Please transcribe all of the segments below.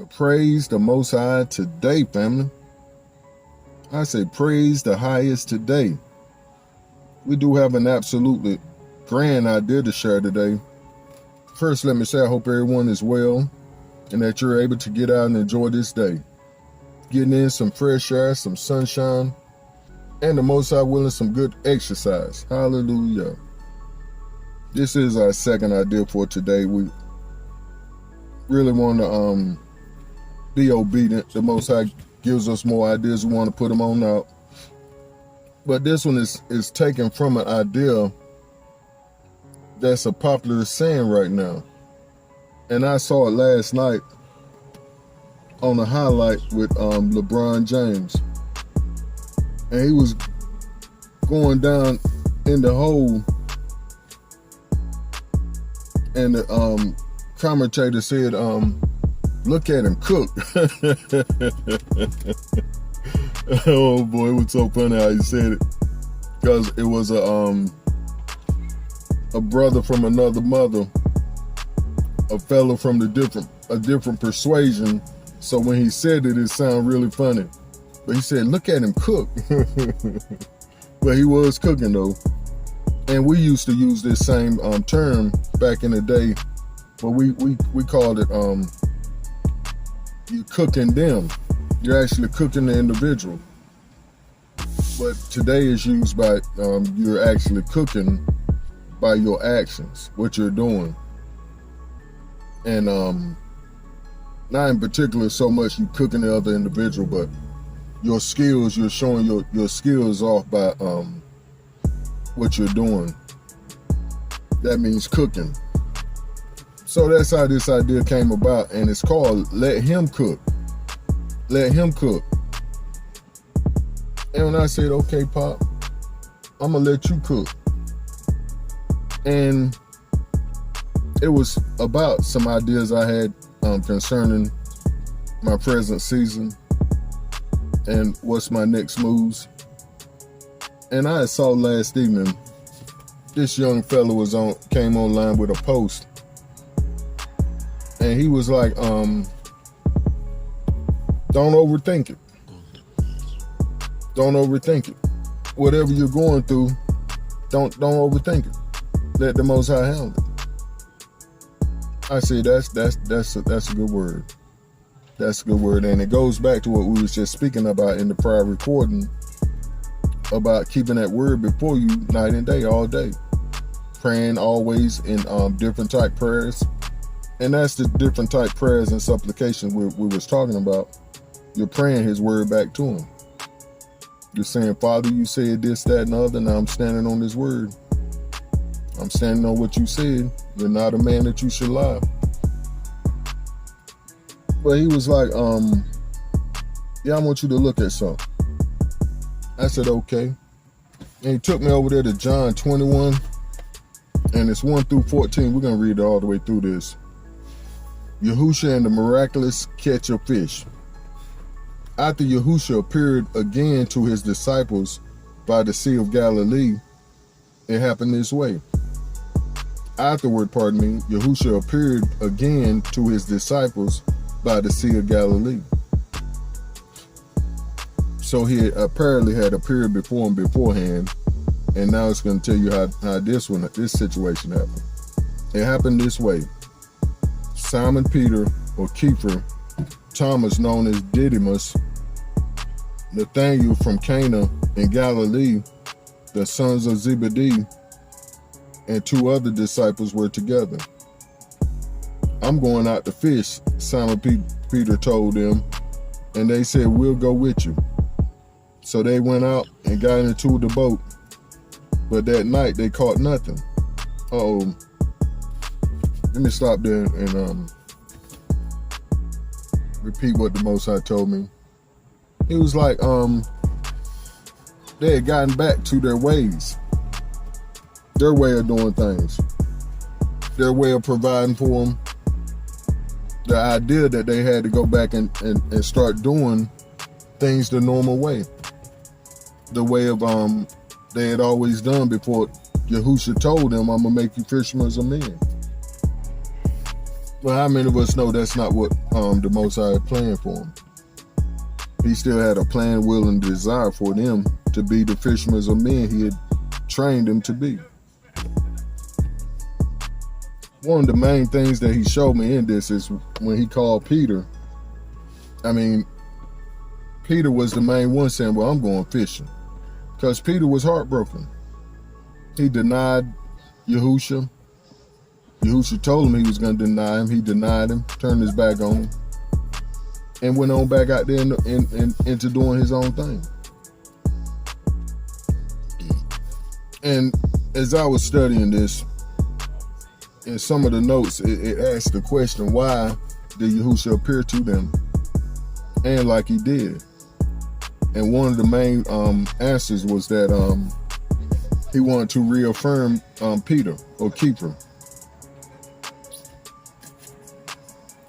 Praise the Most High today, family. I say praise the highest today. We do have an absolutely grand idea to share today. First, let me say I hope everyone is well and that you're able to get out and enjoy this day. Getting in some fresh air, some sunshine, and the Most High willing some good exercise. Hallelujah. This is our second idea for today. We really want to be obedient. The Most High gives us more ideas. We want to put them on out. But this one is taken from an idea that's a popular saying right now. And I saw it last night on a highlight with LeBron James. And he was going down in the hole, and the commentator said, look at him cook. Oh boy, it was so funny how he said it. Because it was a brother from another mother, a fellow from a different persuasion. So when he said it, it sounded really funny. But he said, look at him cook. But he was cooking though. And we used to use this same term back in the day, but we called it you cooking them. You're actually cooking the individual. But today is used by you're actually cooking by your actions, what you're doing. And not in particular so much you cooking the other individual, but your skills, you're showing your skills off by what you're doing. That means cooking. So that's how this idea came about, and it's called Let Him Cook. Let Him cook. And when I said, okay, Pop, I'm gonna let you cook. And it was about some ideas I had concerning my present season and what's my next moves. And I saw last evening, this young fellow came online with a post. And he was like, don't overthink it. Don't overthink it. Whatever you're going through, don't overthink it. Let the Most High handle it. I say that's a good word. That's a good word. And it goes back to what we was just speaking about in the prior recording about keeping that word before you night and day, all day. Praying always in different type prayers. And that's the different type prayers and supplications we was talking about. You're praying his word back to him. You're saying, Father, you said this, that, and the other. Now I'm standing on this word. I'm standing on what you said. You're not a man that you should lie. But he was like, yeah, I want you to look at something. I said, okay. And he took me over there to John 21. And it's 1 through 14. We're going to read it all the way through this. Yahushua and the miraculous catch of fish. After Yahushua appeared again to his disciples by the Sea of Galilee, it happened this way. Afterward, Yahushua appeared again to his disciples by the Sea of Galilee. So he apparently had appeared before him beforehand, and now it's going to tell you how this situation happened. It happened this way. Simon Peter, or Kepha, Thomas known as Didymus, Nathanael from Cana in Galilee, the sons of Zebedee, and 2 other disciples were together. I'm going out to fish, Simon Peter told them, and they said, we'll go with you. So they went out and got into the boat, but that night they caught nothing. Uh-oh. Let me stop there and repeat what the Most High told me. He was like, they had gotten back to their ways, their way of doing things, their way of providing for them. The idea that they had to go back and start doing things the normal way, the way of they had always done before Yahushua told them, I'm gonna make you fishermen of men. Well, how many of us know that's not what the Most High had planned for him? He still had a plan, will, and desire for them to be the fishermen of men he had trained them to be. One of the main things that he showed me in this is when he called Peter. I mean, Peter was the main one saying, well, I'm going fishing. Because Peter was heartbroken. He denied Yahushua. Yahushua told him he was going to deny him. He denied him, turned his back on him, and went on back out there into doing his own thing. And as I was studying this, in some of the notes, it asked the question, why did Yahushua appear to them? And like he did. And one of the main answers was that he wanted to reaffirm Peter, or Keeper.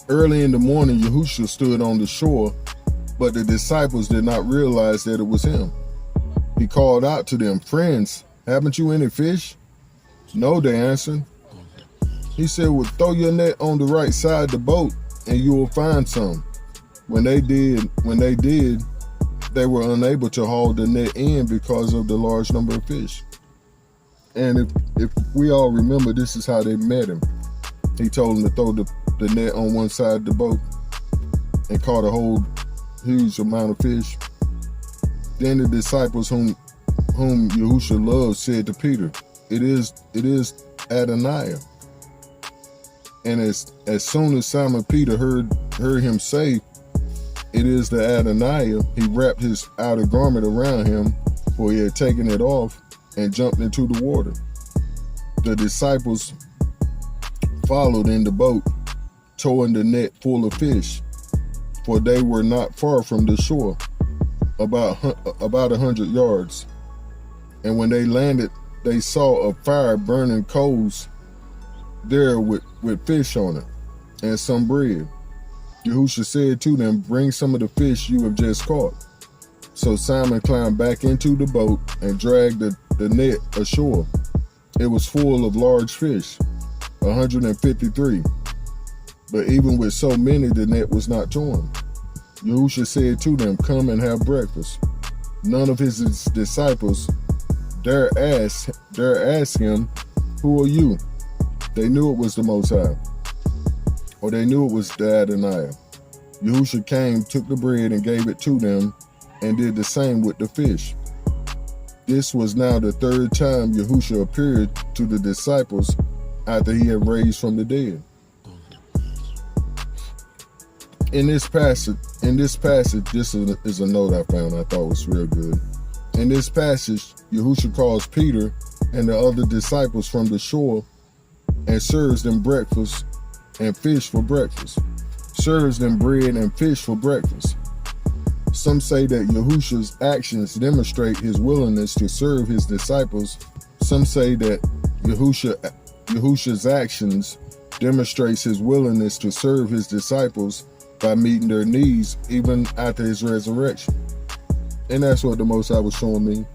Early in the morning, Yahushua stood on the shore, but the disciples did not realize that it was him. He called out to them, friends, haven't you any fish? No, they answered. He said, well, throw your net on the right side of the boat and you will find some. When they did, they were unable to haul the net in because of the large number of fish. And if we all remember, this is how they met him. He told them to throw the net on one side of the boat and caught a whole huge amount of fish. Then the disciples whom Yahushua loved said to Peter, it is Adonai. And as soon as Simon Peter heard him say, it is the Adonai, he wrapped his outer garment around him, for he had taken it off, and jumped into the water. The disciples followed in the boat, towing the net full of fish, for they were not far from the shore, about 100 yards. And when they landed, they saw a fire burning coals there with fish on it, and some bread. Yahushua said to them, bring some of the fish you have just caught. So Simon climbed back into the boat and dragged the net ashore. It was full of large fish, 153. But even with so many, the net was not torn. Yahushua said to them, come and have breakfast. None of his disciples dare ask him, who are you? They knew it was the Most High, or they knew it was the Adonai. Yahushua came, took the bread and gave it to them, and did the same with the fish. This was now the third time Yahushua appeared to the disciples after he had raised from the dead. In this passage, this is a note I found I thought was real good. In this passage, Yahushua calls Peter and the other disciples from the shore and serves them breakfast and fish for breakfast. Serves them bread and fish for breakfast. Some say that Yahushua's actions demonstrate his willingness to serve his disciples. Some say that Yahushua's actions demonstrates his willingness to serve his disciples by meeting their needs even after his resurrection. And that's what the Most High was showing me.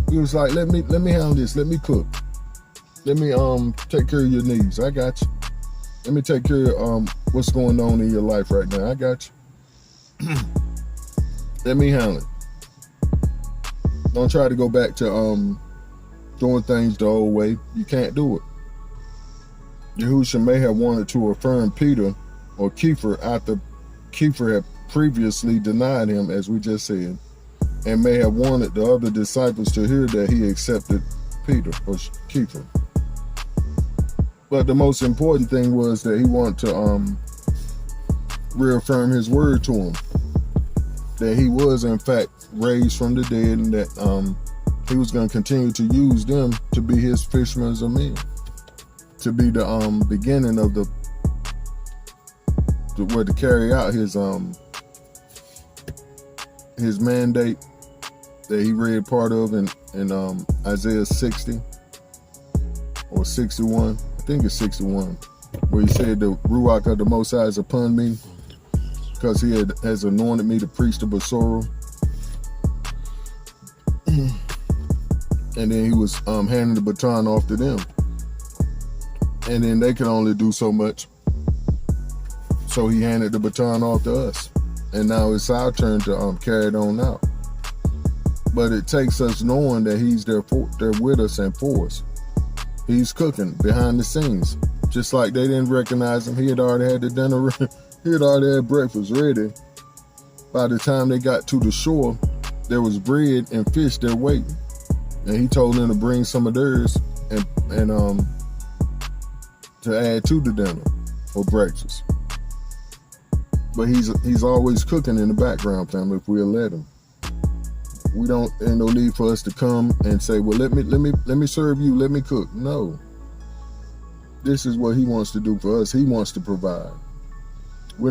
He was like, let me handle this, let me cook. Let me take care of your needs. I got you. Let me take care of what's going on in your life right now. I got you. Let me handle it. Don't try to go back to doing things the old way. You can't do it. Yahushua may have wanted to affirm Peter or Kepha after Kepha had previously denied him, as we just said, and may have wanted the other disciples to hear that he accepted Peter or Kepha. But the most important thing was that he wanted to reaffirm his word to him, that he was in fact raised from the dead, and that he was going to continue to use them to be his fishermen of men, to be the beginning of to carry out his mandate that he read part of in Isaiah 60 or 61. I think it's 61, where he said the Ruach of the Most High is upon me, because he has anointed me to preach the Besorah. And then he was handing the baton off to them. And then they could only do so much. So he handed the baton off to us. And now it's our turn to carry it on out. But it takes us knowing that he's there with us and for us. He's cooking behind the scenes. Just like they didn't recognize him. He had already had the dinner, he had already had breakfast ready. By the time they got to the shore, there was bread and fish there waiting. And he told them to bring some of theirs and to add to the dinner for breakfast. But he's always cooking in the background, family, if we'll let him. Ain't no need for us to come and say, well, let me serve you, let me cook. No. This is what he wants to do for us. He wants to provide. He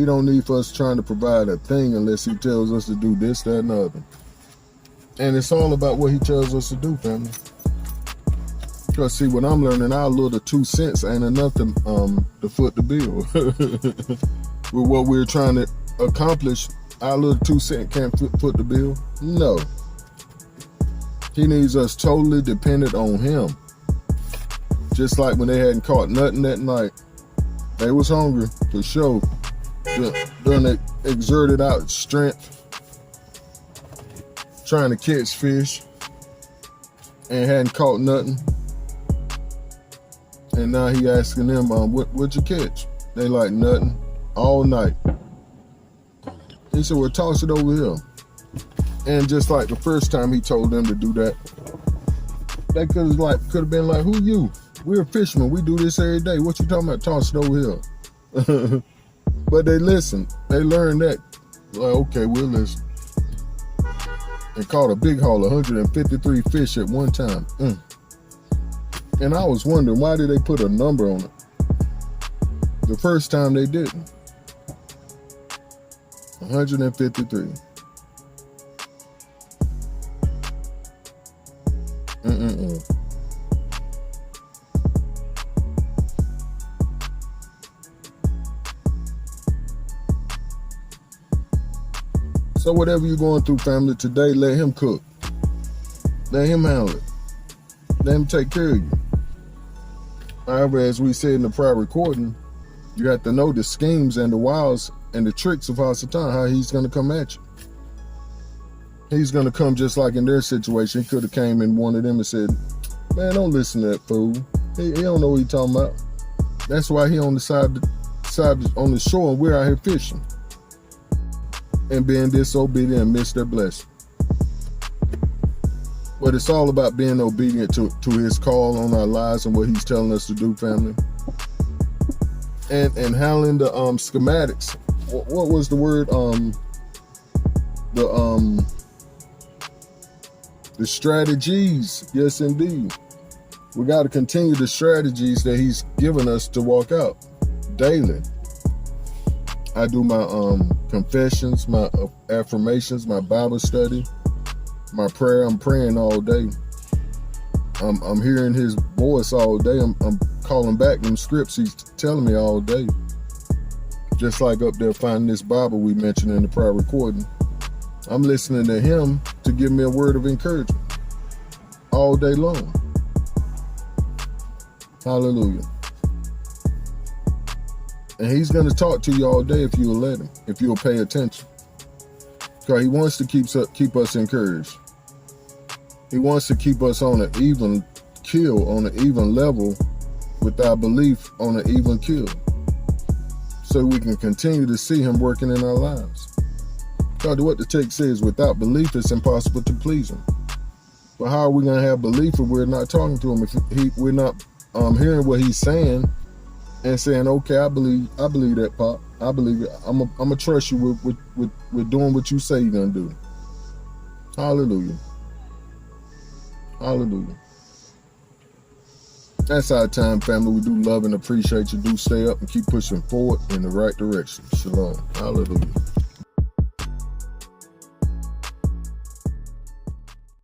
don't need for us trying to provide a thing unless he tells us to do this, that, and the other. And it's all about what he tells us to do, family. Because see, what I'm learning, our little 2 cents ain't enough to foot the bill. With what we're trying to accomplish, our little 2 cents can't foot the bill. No. He needs us totally dependent on him. Just like when they hadn't caught nothing that night. They was hungry, for sure. During they exerted out strength, trying to catch fish, and hadn't caught nothing. And now he asking them, what'd you catch? They like, nothing, all night. He said, well, toss it over here. And just like the first time he told them to do that, they could have been like, who you? We're fishermen. We do this every day. What you talking about? Toss it over here. But they listened. They learned that. Like, okay, we'll listen. And caught a big haul, 153 fish at one time. And I was wondering, why did they put a number on it? The first time they didn't. 153. So whatever you're going through, family, today, let him cook. Let him handle it. Let him take care of you. However, as we said in the prior recording, you have to know the schemes and the wiles and the tricks of Hasatan, how he's going to come at you. He's going to come just like in their situation. He could have came in one of them and said, man, don't listen to that fool. He don't know what he's talking about. That's why he on the side on the shore and we're out here fishing. And being disobedient and miss their blessing. But it's all about being obedient to his call on our lives and what he's telling us to do, family. And handling the schematics. What was the word? The strategies. Yes, indeed. We got to continue the strategies that he's given us to walk out daily. I do my confessions, my affirmations, my Bible study, my prayer. I'm praying all day. I'm hearing his voice all day. I'm calling back them scripts he's telling me all day. Just like up there finding this Bible we mentioned in the prior recording. I'm listening to him to give me a word of encouragement all day long. Hallelujah. And he's going to talk to you all day if you'll let him, if you'll pay attention. Because he wants to keep us encouraged. He wants to keep us on an even keel, on an even level with our belief on an even keel. So we can continue to see him working in our lives. Because what the text says, without belief, it's impossible to please him. But how are we going to have belief if we're not talking to him, if we're not hearing what he's saying and saying, okay, I believe that, Pop. I believe it. I'm going to trust you with doing what you say you're going to do. Hallelujah. Hallelujah. That's our time, family. We do love and appreciate you. Do stay up and keep pushing forward in the right direction. Shalom. Hallelujah.